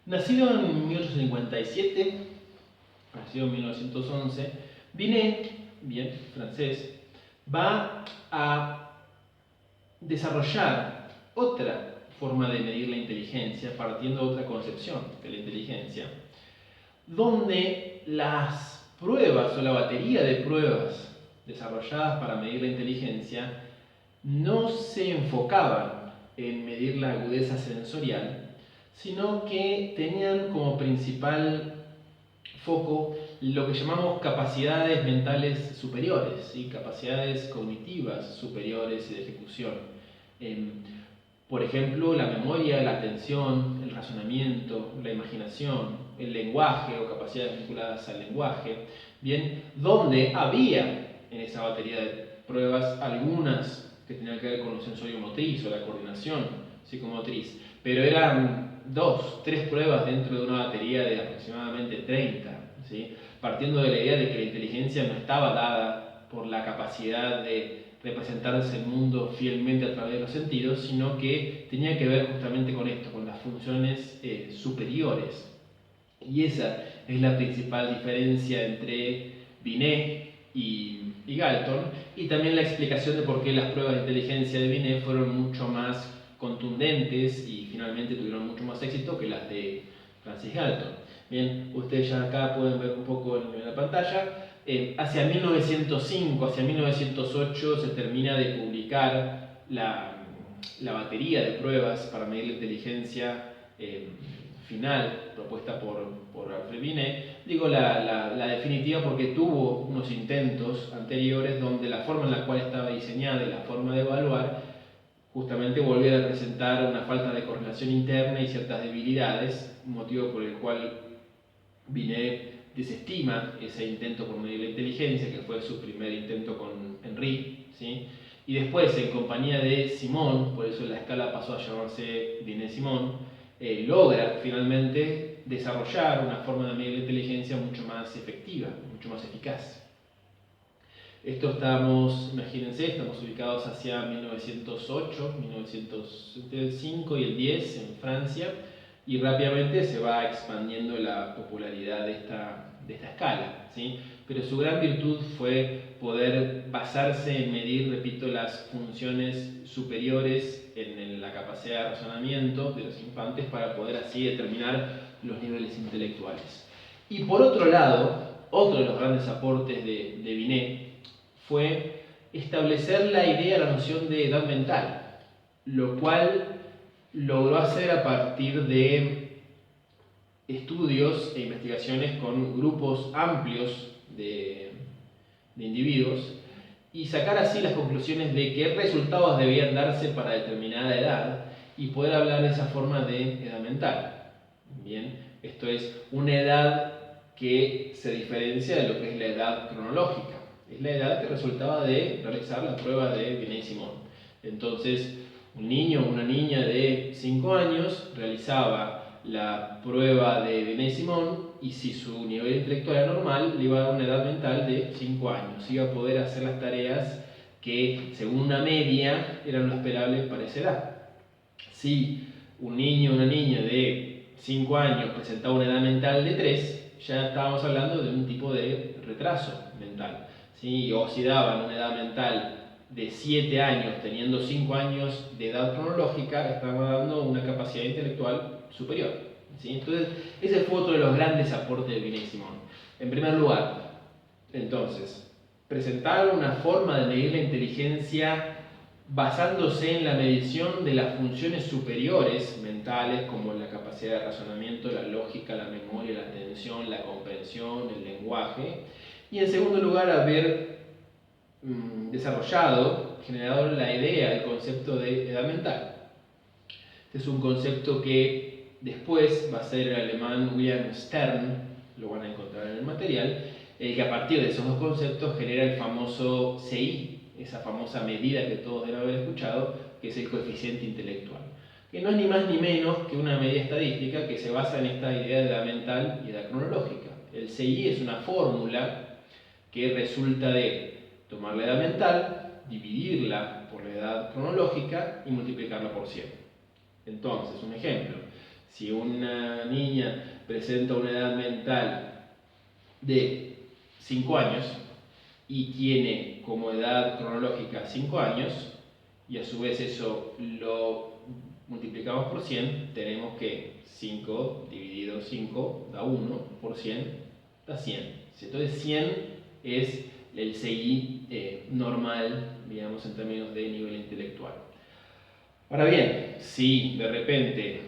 Nacido en 1857, nacido en 1911, Binet, bien, francés, va a desarrollar otra forma de medir la inteligencia partiendo de otra concepción de la inteligencia, donde las pruebas o la batería de pruebas desarrolladas para medir la inteligencia no se enfocaban en medir la agudeza sensorial, sino que tenían como principal foco lo que llamamos capacidades mentales superiores, ¿sí? Capacidades cognitivas superiores y de ejecución. Por ejemplo, la memoria, la atención, el razonamiento, la imaginación, el lenguaje o capacidades vinculadas al lenguaje, bien, donde había en esa batería de pruebas algunas que tenían que ver con lo sensorio motriz o la coordinación psicomotriz, pero eran 2, 3 pruebas dentro de una batería de aproximadamente 30, ¿sí? Partiendo de la idea de que la inteligencia no estaba dada por la capacidad de representarse el mundo fielmente a través de los sentidos, sino que tenía que ver justamente con esto, con las funciones superiores. Y esa es la principal diferencia entre Binet y Galton, y también la explicación de por qué las pruebas de inteligencia de Binet fueron mucho más contundentes y finalmente tuvieron mucho más éxito que las de Francis Galton. Bien, ustedes ya acá pueden ver un poco en la pantalla. Hacia 1905, hacia 1908 se termina de publicar la batería de pruebas para medir la inteligencia final propuesta por Alfred Binet. Digo la definitiva porque tuvo unos intentos anteriores donde la forma en la cual estaba diseñada y la forma de evaluar justamente volvía a presentar una falta de correlación interna y ciertas debilidades, motivo por el cual Binet desestima ese intento por medir la inteligencia, que fue su primer intento con Henry, ¿sí? Y después, en compañía de Simon, por eso la escala pasó a llamarse Binet-Simon, logra finalmente desarrollar una forma de medir la inteligencia mucho más efectiva, mucho más eficaz. Esto imagínense, estamos ubicados hacia 1908, 1905 y el 10 en Francia, y rápidamente se va expandiendo la popularidad de esta escala, ¿sí? Pero su gran virtud fue poder basarse en medir, repito, las funciones superiores en la capacidad de razonamiento de los infantes para poder así determinar los niveles intelectuales. Y por otro lado, otro de los grandes aportes de Binet fue establecer la idea, la noción de edad mental, lo cual logró hacer a partir de estudios e investigaciones con grupos amplios de individuos y sacar así las conclusiones de qué resultados debían darse para determinada edad y poder hablar de esa forma de edad mental. Bien, esto es una edad que se diferencia de lo que es la edad cronológica. Es la edad que resultaba de realizar la prueba de Binet-Simon. Entonces, un niño o una niña de 5 años realizaba la prueba de Binet-Simon y si su nivel intelectual era normal, le iba a dar una edad mental de 5 años. Iba a poder hacer las tareas que, según una media, eran lo esperable para esa edad. Si un niño o una niña de 5 años presentaba una edad mental de 3, ya estábamos hablando de un tipo de retraso mental. ¿Sí? O si daban una edad mental de 7 años teniendo 5 años de edad cronológica, estaban dando una capacidad intelectual superior. ¿Sí? Entonces, ese fue otro de los grandes aportes de Binet-Simon. En primer lugar, entonces, presentaron una forma de medir la inteligencia basándose en la medición de las funciones superiores mentales como la capacidad de razonamiento, la lógica, la memoria, la atención, la comprensión, el lenguaje. Y en segundo lugar, haber generado la idea, el concepto de edad mental. Este es un concepto que después va a ser el alemán William Stern, lo van a encontrar en el material, que a partir de esos dos conceptos genera el famoso CI, esa famosa medida que todos deben haber escuchado, que es el coeficiente intelectual, que no es ni más ni menos que una medida estadística que se basa en esta idea de edad mental y edad cronológica. El CI es una fórmula que resulta de tomar la edad mental, dividirla por la edad cronológica y multiplicarla por 100. Entonces, un ejemplo, Si una niña presenta una edad mental de 5 años y tiene como edad cronológica 5 años, y a su vez eso lo multiplicamos por 100, tenemos que 5 dividido 5 da 1, por 100 da 100. Entonces 100 es el CI normal, digamos, en términos de nivel intelectual. Ahora bien, si de repente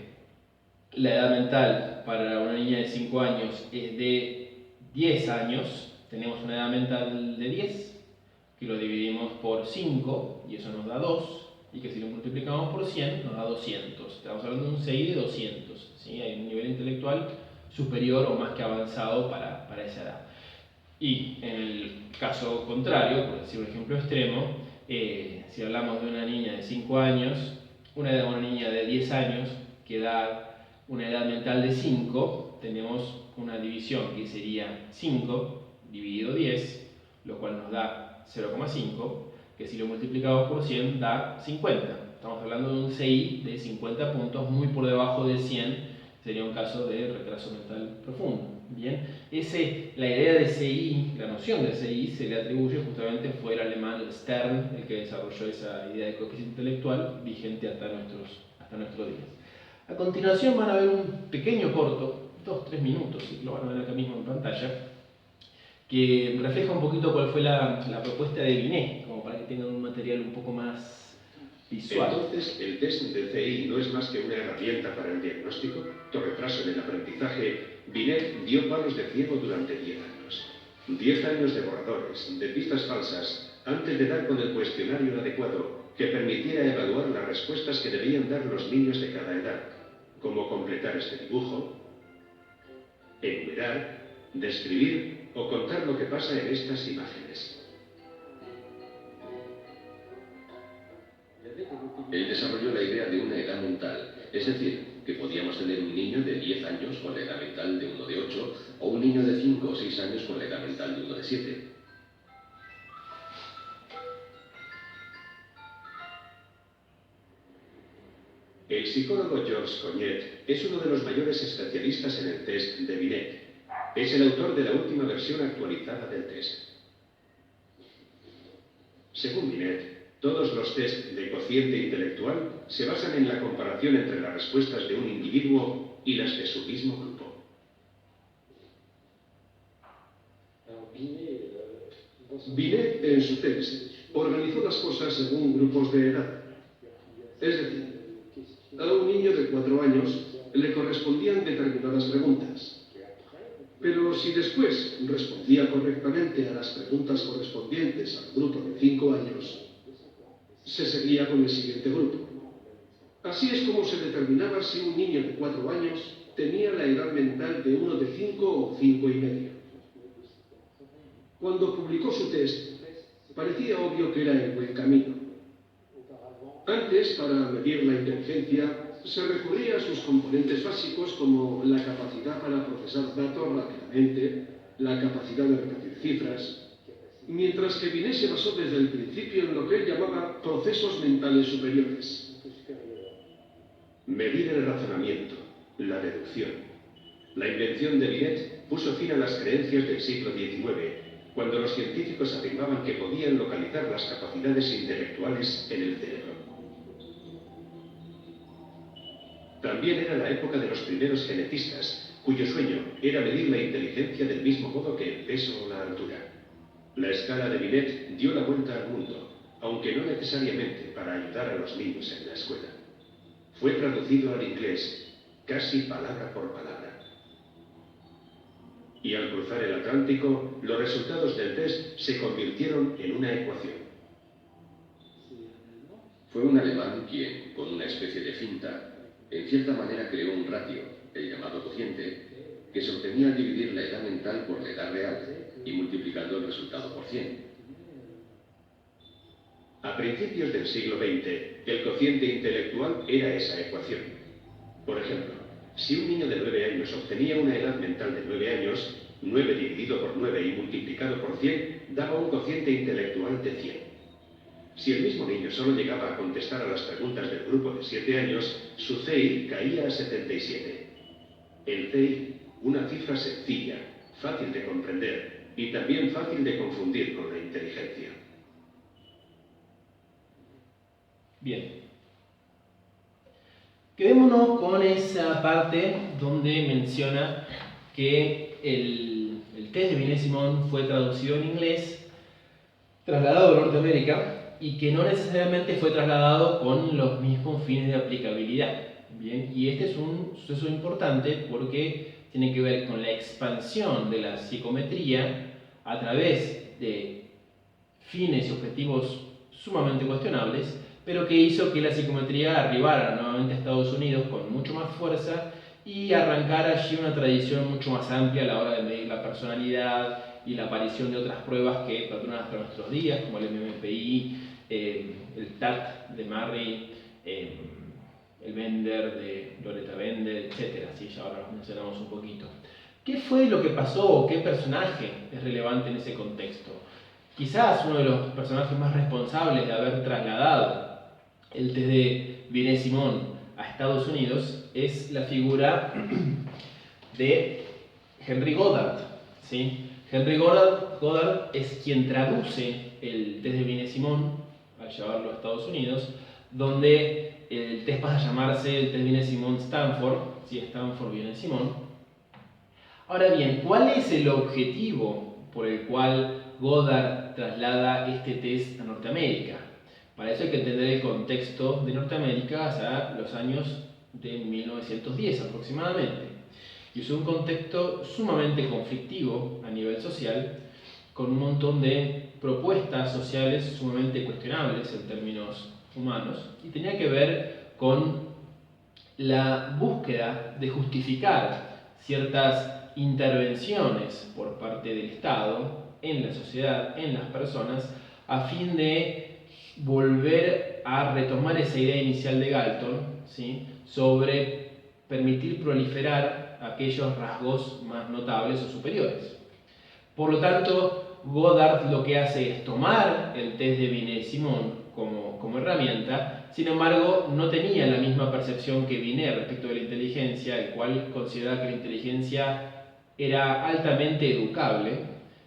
la edad mental para una niña de 5 años es de 10 años, tenemos una edad mental de 10, que lo dividimos por 5, y eso nos da 2, y que si lo multiplicamos por 100 nos da 200. Estamos hablando de un CI de 200, ¿sí? Hay un nivel intelectual superior o más que avanzado para esa edad. Y en el caso contrario, por decir un ejemplo extremo, si hablamos de una niña de 5 años, una niña de 10 años que da una edad mental de 5, tenemos una división que sería 5 dividido 10, lo cual nos da 0,5, que si lo multiplicamos por 100 da 50. Estamos hablando de un CI de 50 puntos, muy por debajo de 100, sería un caso de retraso mental profundo. Bien, la idea de CI, la noción de CI, se le atribuye justamente, fue el alemán Stern el que desarrolló esa idea de coeficiente intelectual vigente hasta nuestros días. A continuación van a ver un pequeño corto, 2-3 minutos, y lo van a ver acá mismo en pantalla, que refleja un poquito cuál fue la propuesta de Binet, como para que tengan un material un poco más visual. Entonces, el test de CI no es más que una herramienta para el diagnóstico. Tu retraso en el aprendizaje. Binet dio palos de ciego durante 10 años. 10 años de borradores, de pistas falsas, antes de dar con el cuestionario adecuado que permitiera evaluar las respuestas que debían dar los niños de cada edad, como completar este dibujo, enumerar, describir o contar lo que pasa en estas imágenes. Él desarrolló la idea de una edad mental, es decir, que podíamos tener un niño de 10 años con la edad mental de uno de 8 o un niño de 5 o 6 años con la edad mental de uno de 7. El psicólogo Georges Cognet es uno de los mayores especialistas en el test de Binet. Es el autor de la última versión actualizada del test. Según Binet, todos los test de cociente intelectual se basan en la comparación entre las respuestas de un individuo y las de su mismo grupo. Binet, en su test, organizó las cosas según grupos de edad. Es decir, a un niño de 4 años le correspondían determinadas preguntas. Pero si después respondía correctamente a las preguntas correspondientes al grupo de 5 años, se seguía con el siguiente grupo. Así es como se determinaba si un niño de 4 años tenía la edad mental de uno de 5 o 5 y medio. Cuando publicó su test, parecía obvio que era el buen camino. Antes, para medir la inteligencia, se recurría a sus componentes básicos como la capacidad para procesar datos rápidamente, la capacidad de repetir cifras, mientras que Binet se basó desde el principio en lo que él llamaba procesos mentales superiores. Medir el razonamiento, la deducción. La invención de Binet puso fin a las creencias del siglo XIX, cuando los científicos afirmaban que podían localizar las capacidades intelectuales en el cerebro. También era la época de los primeros genetistas, cuyo sueño era medir la inteligencia del mismo modo que el peso o la altura. La escala de Binet dio la vuelta al mundo, aunque no necesariamente para ayudar a los niños en la escuela. Fue traducido al inglés, casi palabra por palabra. Y al cruzar el Atlántico, los resultados del test se convirtieron en una ecuación. Fue un alemán quien, con una especie de finta, en cierta manera creó un ratio, el llamado cociente, que se obtenía al dividir la edad mental por la edad real y multiplicando el resultado por 100. A principios del siglo XX, el cociente intelectual era esa ecuación. Por ejemplo, si un niño de 9 años obtenía una edad mental de 9 años, 9 dividido por 9 y multiplicado por 100 daba un cociente intelectual de 100. Si el mismo niño solo llegaba a contestar a las preguntas del grupo de 7 años, su CI caía a 77. El CI, una cifra sencilla, fácil de comprender y también fácil de confundir con la inteligencia. Bien. Quedémonos con esa parte donde menciona que el test de Binet-Simon fue traducido en inglés, trasladado a Norteamérica y que no necesariamente fue trasladado con los mismos fines de aplicabilidad. Bien, y este es un suceso importante porque tiene que ver con la expansión de la psicometría a través de fines y objetivos sumamente cuestionables, pero que hizo que la psicometría arribara nuevamente a Estados Unidos con mucho más fuerza y arrancara allí una tradición mucho más amplia a la hora de medir la personalidad y la aparición de otras pruebas que perduran hasta nuestros días, como el MMPI, el TAT de Murray, el Bender de Loretta Bender, etc. Sí, ya ahora los mencionamos un poquito. ¿Qué fue lo que pasó o qué personaje es relevante en ese contexto? Quizás uno de los personajes más responsables de haber trasladado el test de Binet-Simon a Estados Unidos es la figura de Henry Goddard. ¿Sí? Henry Goddard es quien traduce el test de Binet-Simon al llevarlo a Estados Unidos, donde el test pasa a llamarse el test Binet-Simon-Stanford, ¿sí? Stanford-Binet-Simon. Ahora bien, ¿cuál es el objetivo por el cual Goddard traslada este test a Norteamérica? Para eso hay que entender el contexto de Norteamérica hacia los años de 1910 aproximadamente. Y es un contexto sumamente conflictivo a nivel social, con un montón de propuestas sociales sumamente cuestionables en términos humanos, y tenía que ver con la búsqueda de justificar ciertas intervenciones por parte del Estado en la sociedad, en las personas, a fin de volver a retomar esa idea inicial de Galton, ¿sí? Sobre permitir proliferar aquellos rasgos más notables o superiores. Por lo tanto, Goddard lo que hace es tomar el test de Binet-Simon como herramienta. Sin embargo, no tenía la misma percepción que Binet respecto de la inteligencia, el cual consideraba que la inteligencia era altamente educable,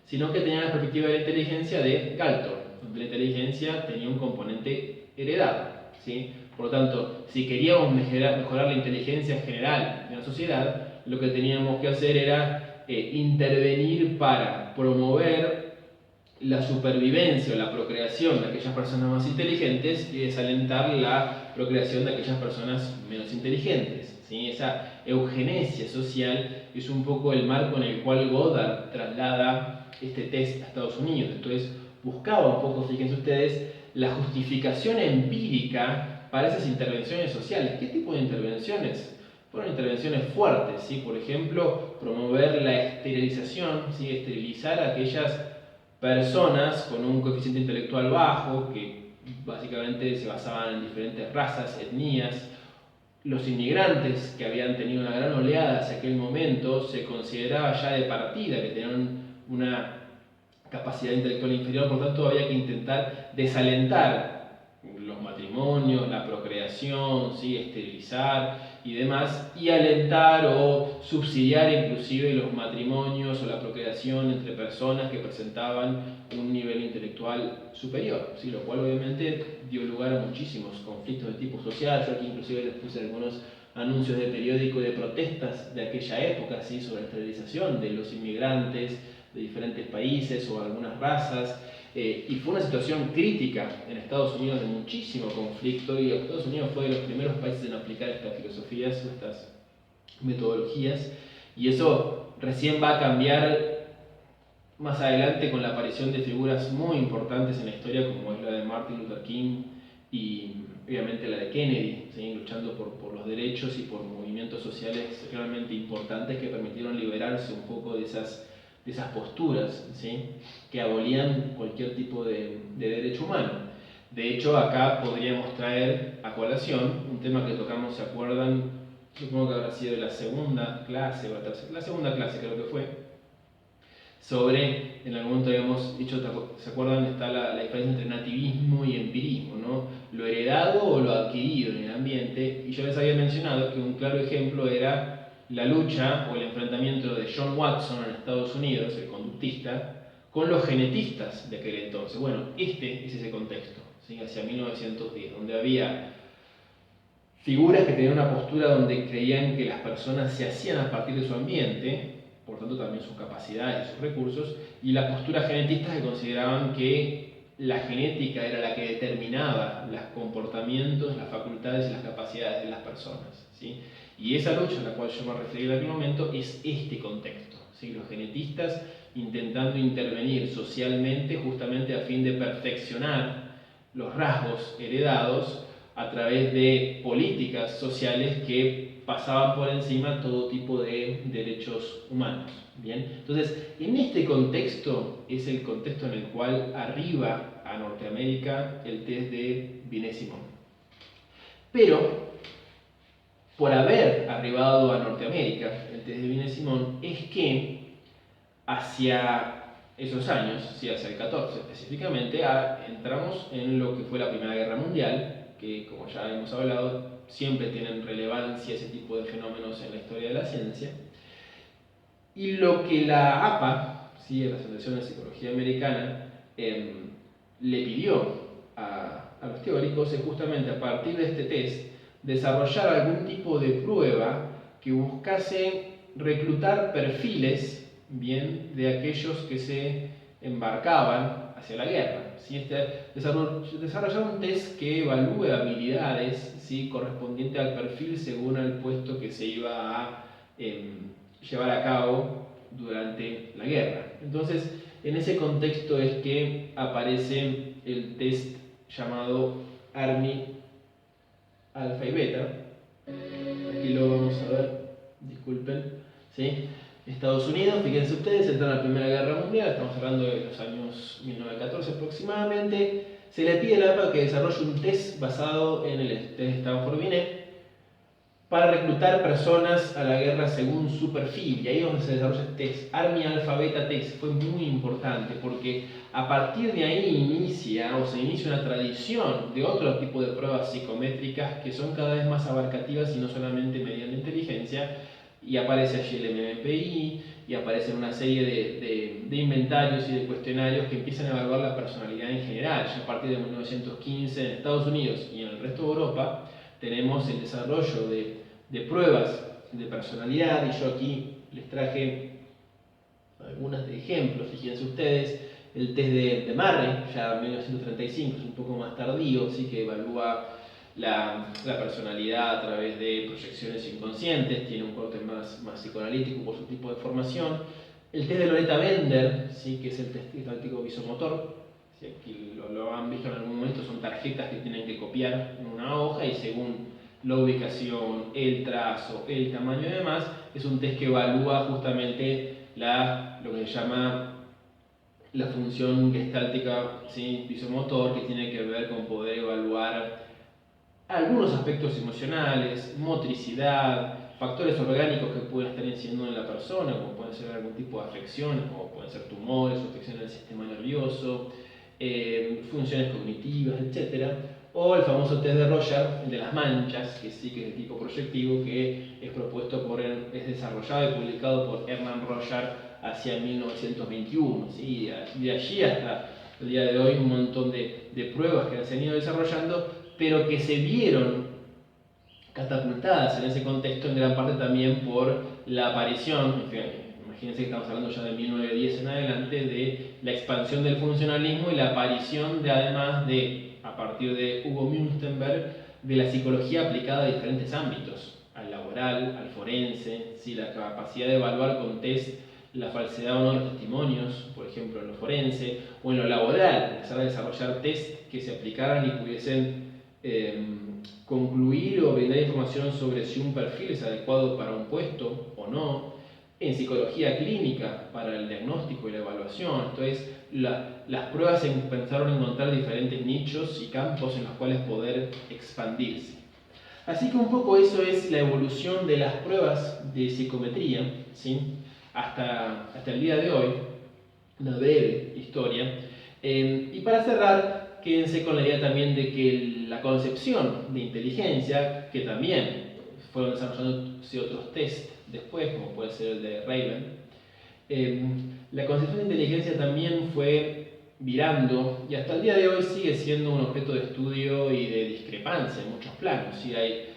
sino que tenía la perspectiva de la inteligencia de Galton, donde la inteligencia tenía un componente heredado, ¿sí? Por lo tanto, si queríamos mejorar la inteligencia general de la sociedad, lo que teníamos que hacer era intervenir para promover la supervivencia o la procreación de aquellas personas más inteligentes y desalentar la procreación de aquellas personas menos inteligentes, ¿sí? Esa eugenesia social es un poco el marco en el cual Goddard traslada este test a Estados Unidos. Entonces buscaba un poco, fíjense ustedes, la justificación empírica para esas intervenciones sociales. ¿Qué tipo de intervenciones? Fueron intervenciones fuertes, ¿sí? Por ejemplo, promover la esterilización, ¿sí? Esterilizar a aquellas personas con un coeficiente intelectual bajo, que básicamente se basaban en diferentes razas, etnias. Los inmigrantes que habían tenido una gran oleada hacia aquel momento se consideraba ya de partida que tenían una capacidad intelectual inferior, por tanto había que intentar desalentar los matrimonios, la procreación, ¿sí? Esterilizar y demás, y alentar o subsidiar inclusive los matrimonios o la procreación entre personas que presentaban un nivel intelectual superior, ¿sí? Lo cual obviamente dio lugar a muchísimos conflictos de tipo social. Yo aquí inclusive les puse algunos anuncios de periódico de protestas de aquella época, ¿sí? Sobre la esterilización de los inmigrantes de diferentes países o algunas razas. Y fue una situación crítica en Estados Unidos de muchísimo conflicto, y Estados Unidos fue de los primeros países en aplicar estas filosofías o estas metodologías, y eso recién va a cambiar más adelante con la aparición de figuras muy importantes en la historia, como es la de Martin Luther King y obviamente la de Kennedy, ¿sí? Luchando por los derechos y por movimientos sociales realmente importantes que permitieron liberarse un poco de esas posturas, ¿sí? Que abolían cualquier tipo de derecho humano. De hecho, acá podríamos traer a colación un tema que tocamos, ¿se acuerdan? Supongo que habrá sido de la segunda clase, o la segunda clase creo que fue, sobre, en algún momento habíamos dicho, ¿se acuerdan? Está la diferencia entre nativismo y empirismo, ¿no? Lo heredado o lo adquirido en el ambiente, y yo les había mencionado que un claro ejemplo era la lucha o el enfrentamiento de John Watson en Estados Unidos, el conductista, con los genetistas de aquel entonces. Bueno, este es ese contexto, ¿sí? Hacia 1910, donde había figuras que tenían una postura donde creían que las personas se hacían a partir de su ambiente, por tanto también sus capacidades y sus recursos, y la postura genetista que consideraban que la genética era la que determinaba los comportamientos, las facultades y las capacidades de las personas, ¿sí? Y esa lucha a la cual yo me referí en aquel momento es este contexto, ¿sí? Los genetistas intentando intervenir socialmente justamente a fin de perfeccionar los rasgos heredados a través de políticas sociales que pasaban por encima todo tipo de derechos humanos. ¿Bien? Entonces, en este contexto es el contexto en el cual arriba a Norteamérica el test de Binet-Simon. Pero, por haber arribado a Norteamérica el test de Binet-Simon, es que hacia esos años, sí, hacia el 14 específicamente, entramos en lo que fue la Primera Guerra Mundial, que como ya hemos hablado, siempre tienen relevancia ese tipo de fenómenos en la historia de la ciencia. Y lo que la APA, ¿sí? La Asociación de Psicología Americana, le pidió a los teóricos es justamente a partir de este test desarrollar algún tipo de prueba que buscase reclutar perfiles, bien, de aquellos que se embarcaban hacia la guerra. ¿Sí? Desarrollar un test que evalúe habilidades, ¿sí? Correspondiente al perfil según el puesto que se iba a llevar a cabo durante la guerra. Entonces, en ese contexto es que aparece el test llamado Army Alpha y Beta. Aquí lo vamos a ver, disculpen, ¿sí? Estados Unidos, fíjense ustedes, entra en la Primera Guerra Mundial, estamos hablando de los años 1914 aproximadamente. Se le pide a la APA que desarrolle un test basado en el test Stanford-Binet para reclutar personas a la guerra según su perfil, y ahí es donde se desarrolla el test. Army Alpha Beta Test fue muy importante porque a partir de ahí se inicia una tradición de otro tipo de pruebas psicométricas que son cada vez más abarcativas y no solamente medían la inteligencia, y aparece allí el MMPI, y aparecen una serie de inventarios y de cuestionarios que empiezan a evaluar la personalidad en general. Ya a partir de 1915 en Estados Unidos y en el resto de Europa tenemos el desarrollo de pruebas de personalidad, y yo aquí les traje algunos ejemplos. Fíjense ustedes, el test de Murray, ya en 1935, es un poco más tardío, ¿sí? Que evalúa la personalidad a través de proyecciones inconscientes, tiene un corte más psicoanalítico por su tipo de formación. El test de Loretta Bender, ¿sí? Que es el test táctico visomotor, ¿sí? Aquí lo han visto en algún momento, son tarjetas que tienen que copiar en una hoja y según la ubicación, el trazo, el tamaño y demás, es un test que evalúa justamente lo que se llama la función gestáltica, ¿sí? Visomotor, que tiene que ver con poder evaluar algunos aspectos emocionales, motricidad, factores orgánicos que pueden estar incidiendo en la persona, como pueden ser algún tipo de afecciones, como pueden ser tumores o afecciones del sistema nervioso, funciones cognitivas, etc. O el famoso test de Roger, el de las manchas, que sí que es de tipo proyectivo, que es es desarrollado y publicado por Hermann Roger hacia 1921. ¿Sí? De allí hasta el día de hoy un montón de pruebas que se han ido desarrollando, pero que se vieron catapultadas en ese contexto en gran parte también por la aparición, imagínense que estamos hablando ya de 1910 en adelante, de la expansión del funcionalismo y la aparición además a partir de Hugo Münzenberg, de la psicología aplicada a diferentes ámbitos, al laboral, al forense, ¿sí? La capacidad de evaluar con test la falsedad o no de los testimonios, por ejemplo en lo forense, o en lo laboral, empezar a desarrollar test que se aplicaran y pudiesen concluir o brindar información sobre si un perfil es adecuado para un puesto o no. En psicología clínica, para el diagnóstico y la evaluación. Entonces, las pruebas pensaron encontrar diferentes nichos y campos en los cuales poder expandirse. Así que un poco eso es la evolución de las pruebas de psicometría, ¿sí? hasta el día de hoy, una breve historia. Y para cerrar, quédense con la idea también de que la concepción de inteligencia, que también fueron desarrollándose otros test después, como puede ser el de Raven. La concepción de inteligencia también fue virando y hasta el día de hoy sigue siendo un objeto de estudio y de discrepancia en muchos planos. ¿Sí? Hay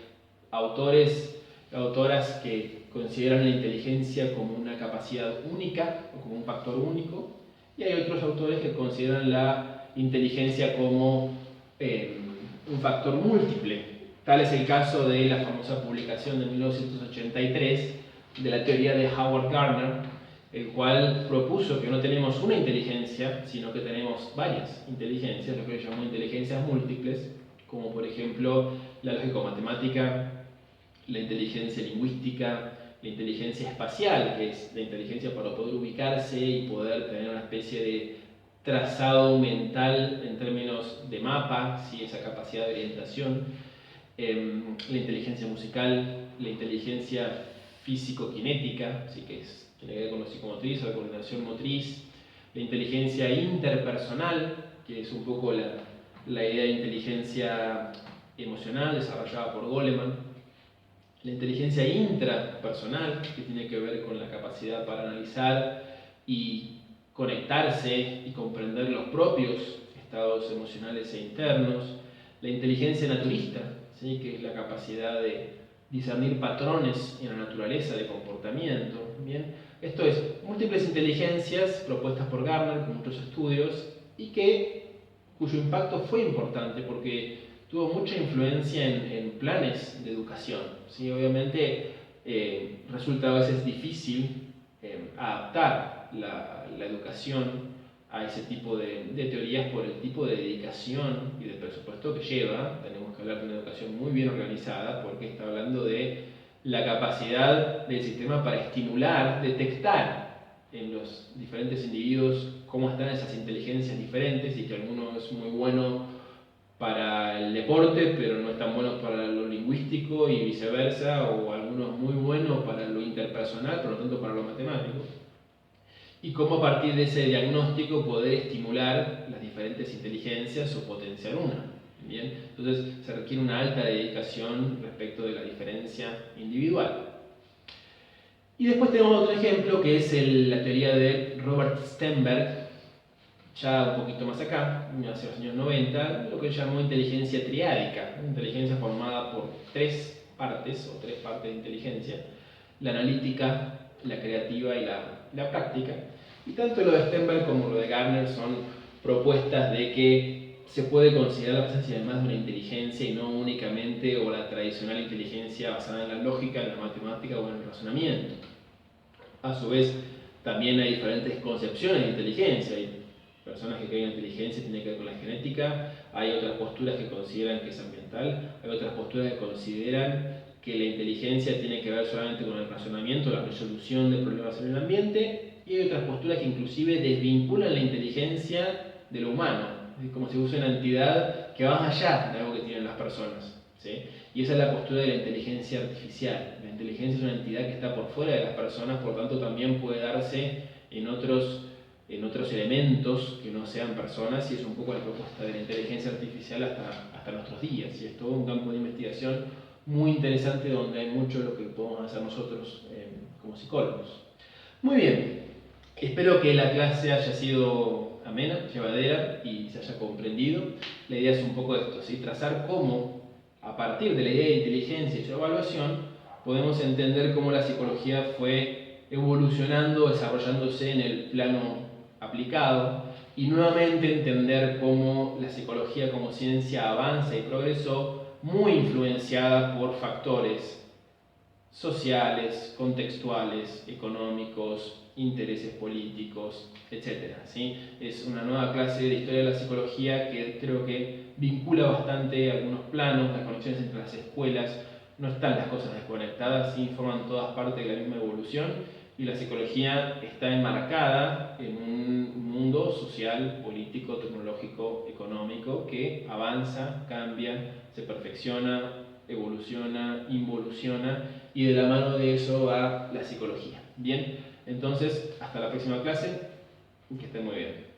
autores, autoras que consideran la inteligencia como una capacidad única o como un factor único, y hay otros autores que consideran la inteligencia como un factor múltiple. Tal es el caso de la famosa publicación de 1983 de la teoría de Howard Gardner, el cual propuso que no tenemos una inteligencia, sino que tenemos varias inteligencias, lo que él llamó inteligencias múltiples, como por ejemplo la lógico-matemática, la inteligencia lingüística, la inteligencia espacial, que es la inteligencia para poder ubicarse y poder tener una especie de trazado mental en términos de mapa, ¿sí? Esa capacidad de orientación, la inteligencia musical, la inteligencia físico-kinética, ¿sí? Que tiene que ver con lo psicomotriz o la coordinación motriz, la inteligencia interpersonal, que es un poco la idea de inteligencia emocional desarrollada por Goleman, la inteligencia intrapersonal, que tiene que ver con la capacidad para analizar y conectarse y comprender los propios estados emocionales e internos, la inteligencia naturista, ¿sí? Que es la capacidad de discernir patrones en la naturaleza de comportamiento. ¿Bien? Esto es, múltiples inteligencias propuestas por Gardner con muchos estudios y cuyo impacto fue importante porque tuvo mucha influencia en planes de educación. ¿Sí? Obviamente resulta a veces difícil adaptar la educación a ese tipo de teorías por el tipo de dedicación y de presupuesto que lleva. Tenemos que hablar de una educación muy bien organizada porque está hablando de la capacidad del sistema para estimular, detectar en los diferentes individuos cómo están esas inteligencias diferentes y que alguno es muy bueno para el deporte pero no es tan bueno para lo lingüístico y viceversa, o alguno es muy bueno para lo interpersonal pero no tanto para lo matemático, y cómo a partir de ese diagnóstico poder estimular las diferentes inteligencias o potenciar una. ¿Bien? Entonces se requiere una alta dedicación respecto de la diferencia individual. Y después tenemos otro ejemplo que es la teoría de Robert Stenberg, ya un poquito más acá, hacia los años 90, lo que él llamó inteligencia triádica, una inteligencia formada por tres partes de inteligencia: la analítica, la creativa y la práctica. Y tanto lo de Stenberg como lo de Gardner son propuestas de que se puede considerar la presencia de más de una inteligencia y no únicamente o la tradicional inteligencia basada en la lógica, en la matemática o en el razonamiento. A su vez, también hay diferentes concepciones de inteligencia. Hay personas que creen que la inteligencia tiene que ver con la genética, hay otras posturas que consideran que es ambiental, hay otras posturas que consideran que la inteligencia tiene que ver solamente con el razonamiento, la resolución de problemas en el ambiente, y hay otras posturas que inclusive desvinculan la inteligencia de lo humano, es como si fuese una entidad que va más allá de algo que tienen las personas. ¿Sí? Y esa es la postura de la inteligencia artificial. La inteligencia es una entidad que está por fuera de las personas, por tanto también puede darse en otros elementos que no sean personas, y es un poco la propuesta de la inteligencia artificial hasta nuestros días. Y es todo un campo de investigación muy interesante donde hay mucho de lo que podemos hacer nosotros como psicólogos. Muy bien, espero que la clase haya sido amena, llevadera y se haya comprendido. La idea es un poco esto, ¿sí? Trazar cómo, a partir de la idea de inteligencia y su evaluación, podemos entender cómo la psicología fue evolucionando, desarrollándose en el plano aplicado, y nuevamente entender cómo la psicología como ciencia avanza y progresó, muy influenciada por factores sociales, contextuales, económicos, intereses políticos, etc. ¿Sí? Es una nueva clase de historia de la psicología que creo que vincula bastante algunos planos, las conexiones entre las escuelas. No están las cosas desconectadas, sí, forman todas parte de la misma evolución, y la psicología está enmarcada en un mundo social, político, tecnológico, económico que avanza, cambia, se perfecciona, evoluciona, involuciona, y de la mano de eso va la psicología. Bien, entonces hasta la próxima clase, que estén muy bien.